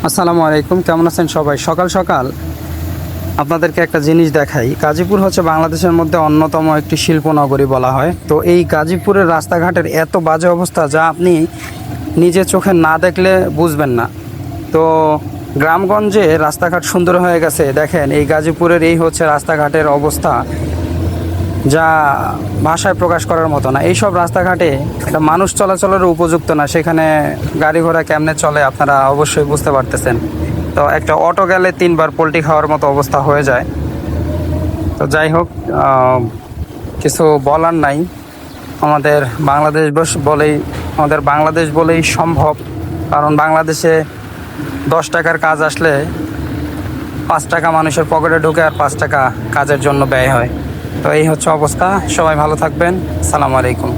আসসালামু আলাইকুম, কেমন আছেন সবাই? সকাল সকাল আপনাদেরকে একটা জিনিস দেখাই। গাজীপুর হচ্ছে বাংলাদেশের মধ্যে অন্যতম একটি শিল্পনগরী বলা হয়। তো এই গাজীপুরের রাস্তাঘাটের এত বাজে অবস্থা যা আপনি নিজে চোখে না দেখলে বুঝবেন না। তো গ্রামগঞ্জে রাস্তাঘাট সুন্দর হয়ে গেছে, দেখেন এই গাজীপুরের এই হচ্ছে রাস্তাঘাটের অবস্থা, যা ভাষায় প্রকাশ করার মতো না। এইসব রাস্তাঘাটে একটা মানুষ চলাচলের উপযুক্ত না, সেখানে গাড়ি ঘোড়া কেমনে চলে আপনারা অবশ্যই বুঝতে পারতেছেন। তো একটা অটো গেলে তিনবার পোল্টি খাওয়ার মতো অবস্থা হয়ে যায়। তো যাই হোক, কিছু বলার নাই। আমাদের বাংলাদেশ বলেই সম্ভব, কারণ বাংলাদেশে 10 টাকার কাজ আসলে 5 টাকা মানুষের পকেটে ঢুকে আর 5 টাকা কাজের জন্য ব্যয় হয়। তো এই হচ্ছে অবস্থা। সবাই ভালো থাকবেন। আসসালামু আলাইকুম।